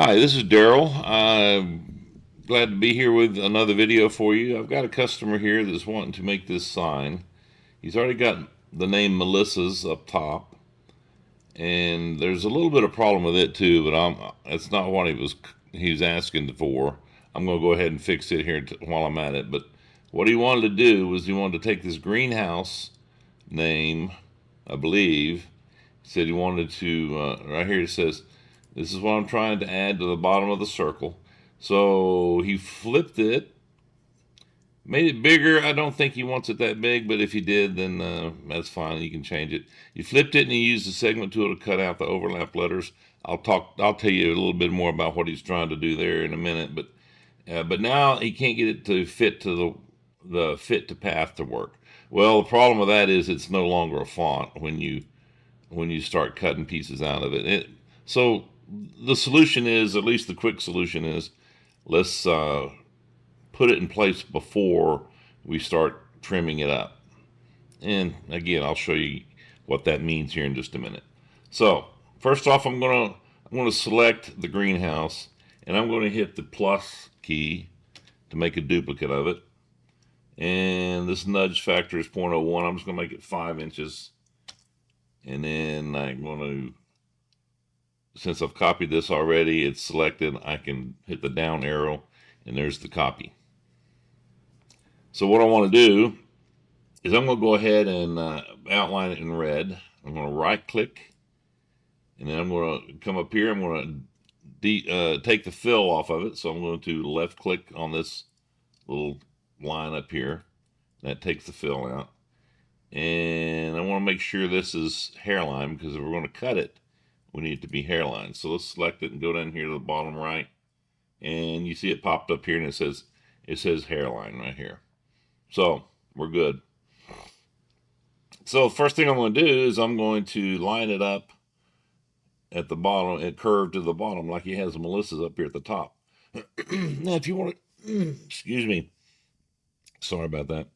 Hi, this is Darryl. I'm glad to be here with another video for you. I've got a customer here that's wanting to make this sign. He's already got the name Melissa's up top, and there's a little bit of problem with it too, but it's not what he was asking for. I'm going to go ahead and fix it here while I'm at it. But what he wanted to do was he wanted to take this greenhouse name, I believe. He said he wanted to, right here it says, this is what I'm trying to add to the bottom of the circle. So he flipped it, made it bigger. I don't think he wants it that big, but if he did, then that's fine. You can change it. You flipped it and he used the segment tool to cut out the overlap letters. I'll tell you a little bit more about what he's trying to do there in a minute. But now he can't get it to fit to the fit to path to work. Well, the problem with that is it's no longer a font when you start cutting pieces out of it. So the solution is, at least the quick solution is, let's put it in place before we start trimming it up. And again, I'll show you what that means here in just a minute. So first off, I'm gonna select the greenhouse, and I'm going to hit the plus key to make a duplicate of it. And this nudge factor is 0.01. I'm just going to make it 5 inches. And then I'm going to, since I've copied this already, it's selected, I can hit the down arrow, and there's the copy. So what I want to do is I'm going to go ahead and outline it in red. I'm going to right click, and then I'm going to come up here. I'm going to take the fill off of it. So I'm going to left click on this little line up here. That takes the fill out. And I want to make sure this is hairline, because if we're going to cut it, we need it to be hairline. So let's select it and go down here to the bottom right. And you see it popped up here, and it says hairline right here. So we're good. So first thing I'm going to do is I'm going to line it up at the bottom and curve to the bottom like he has Melissa's up here at the top. Now, if you want to, excuse me, sorry about that.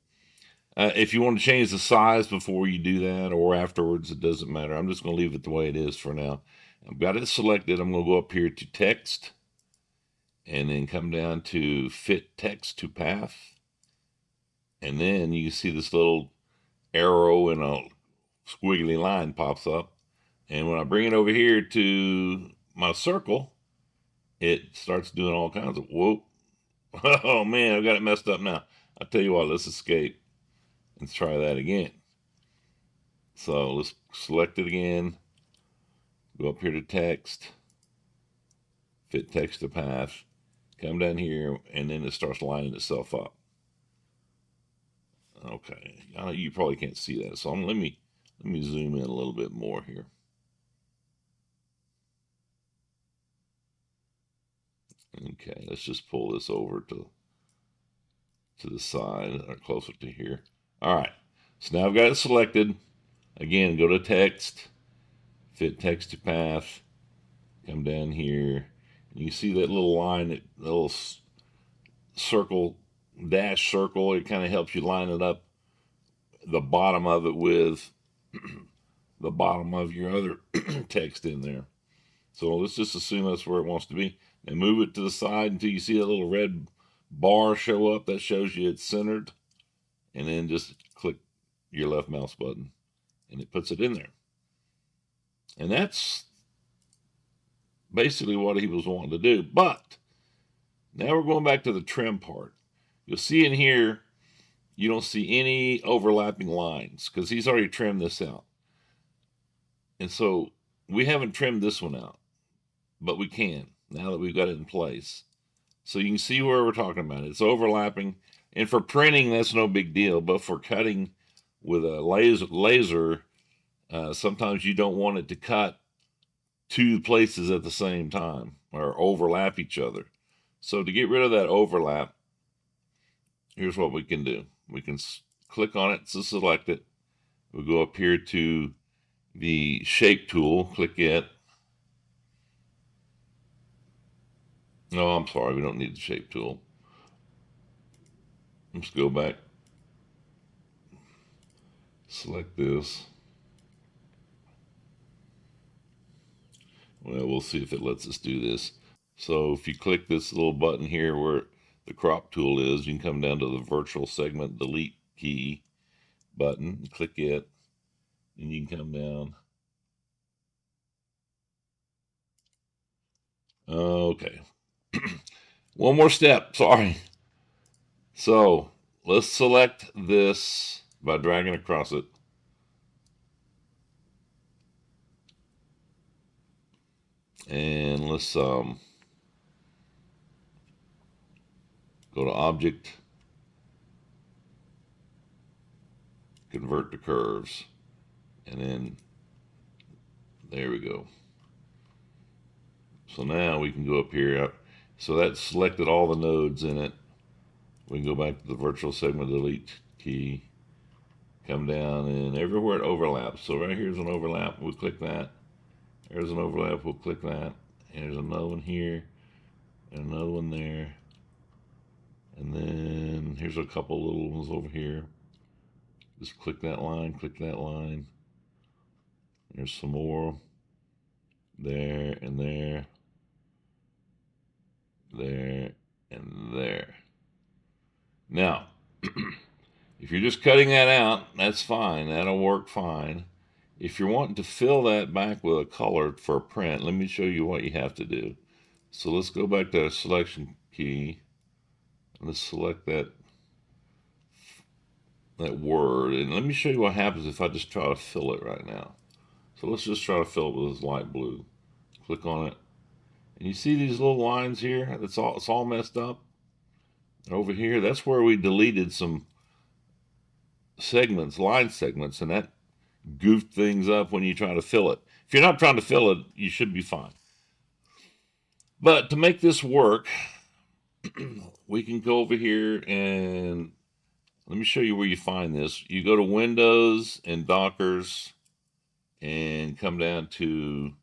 If you want to change the size before you do that or afterwards, it doesn't matter. I'm just going to leave it the way it is for now. I've got it selected. I'm going to go up here to text and then come down to fit text to path. And then you can see this little arrow and a squiggly line pops up. And when I bring it over here to my circle, it starts doing all kinds of whoop. Oh man, I've got it messed up now. I'll tell you what, let's escape. Let's try that again. So let's select it again. Go up here to text. Fit text to path. Come down here, and then it starts lining itself up. Okay, you probably can't see that, so let me zoom in a little bit more here. Okay, let's just pull this over to the side or closer to here. All right, so now I've got it selected. Again, go to text, fit text to path, come down here, and you see that little line, that little circle, dash circle. It kind of helps you line it up, the bottom of it with the bottom of your other text in there. So let's just assume that's where it wants to be, and move it to the side until you see a little red bar show up. That shows you it's centered, and then just click your left mouse button and it puts it in there. And that's basically what he was wanting to do. But now we're going back to the trim part. You'll see in here, you don't see any overlapping lines because he's already trimmed this out. And so we haven't trimmed this one out, but we can now that we've got it in place. So you can see where we're talking about. It's overlapping. And for printing, that's no big deal. But for cutting with a laser, sometimes you don't want it to cut two places at the same time or overlap each other. So to get rid of that overlap, here's what we can do. We can click on it to select it. We'll go up here to the shape tool, click it. No, I'm sorry, we don't need the shape tool. Let's go back. Select this. Well, we'll see if it lets us do this. So if you click this little button here where the crop tool is, you can come down to the virtual segment delete key button, click it, and you can come down. Okay. One more step, sorry. So let's select this by dragging across it. And let's go to Object, Convert to Curves, and then there we go. So now we can go up here. So that selected all the nodes in it. We can go back to the virtual segment delete key, come down, and everywhere it overlaps. So right here's an overlap, we'll click that. There's an overlap, we'll click that. And there's another one here, and another one there. And then here's a couple little ones over here. Just click that line, click that line. There's some more. There and there. There and there. Now, if you're just cutting that out, that's fine. That'll work fine. If you're wanting to fill that back with a color for a print, let me show you what you have to do. So let's go back to our selection key. Let's select that word. And let me show you what happens if I just try to fill it right now. So let's just try to fill it with this light blue. Click on it. And you see these little lines here? It's all messed up. And over here, that's where we deleted some segments, line segments, and that goofed things up when you try to fill it. If you're not trying to fill it, you should be fine. But to make this work, we can go over here and let me show you where you find this. You go to Windows and Dockers and come down to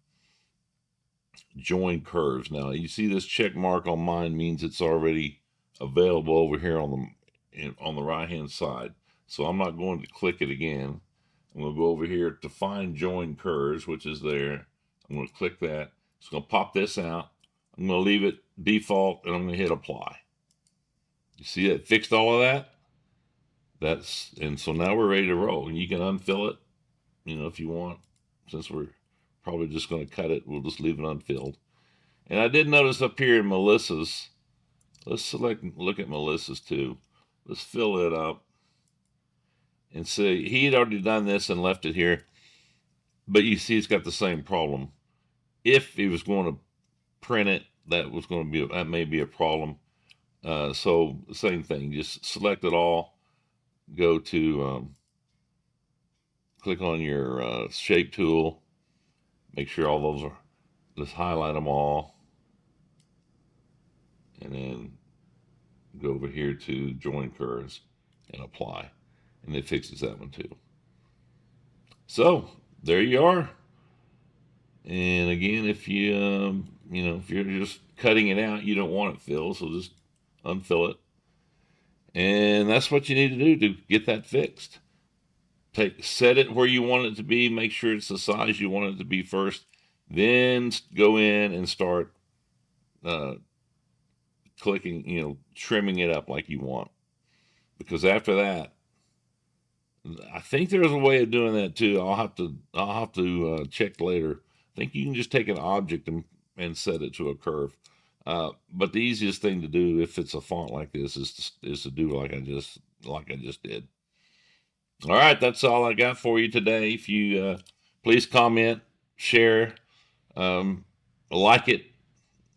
Join Curves. Now, you see this check mark on mine means it's already available over here on the right-hand side. So I'm not going to click it again. I'm going to go over here to find Join Curves, which is there. I'm going to click that. It's going to pop this out. I'm going to leave it default, and I'm going to hit Apply. You see it fixed all of that? And so now we're ready to roll. And you can unfill it, if you want. Since we're probably just going to cut it, we'll just leave it unfilled. And I did notice up here in Melissa's, let's look at Melissa's too. Let's fill it up and see. He had already done this and left it here, but you see it's got the same problem. If he was going to print it, that may be a problem. So same thing, just select it all, go to click on your shape tool, make sure all those just highlight them all, and then go over here to Join Curves and Apply, and it fixes that one too. So there you are. And again, if if you're just cutting it out, you don't want it filled, so just unfill it. And that's what you need to do to get that fixed. Set it where you want it to be. Make sure it's the size you want it to be first. Then go in and start clicking, trimming it up like you want. Because after that, I think there's a way of doing that too. I'll have to check later. I think you can just take an object and set it to a curve. But the easiest thing to do if it's a font like this is to do like I just did. All right, that's all I got for you today. If you please comment, share, like it.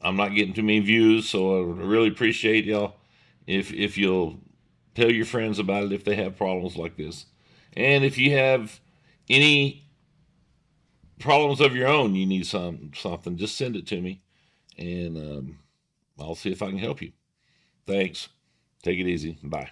I'm not getting too many views, so I really appreciate y'all if you'll tell your friends about it if they have problems like this. And if you have any problems of your own, you need something, just send it to me, and I'll see if I can help you. Thanks. Take it easy. Bye.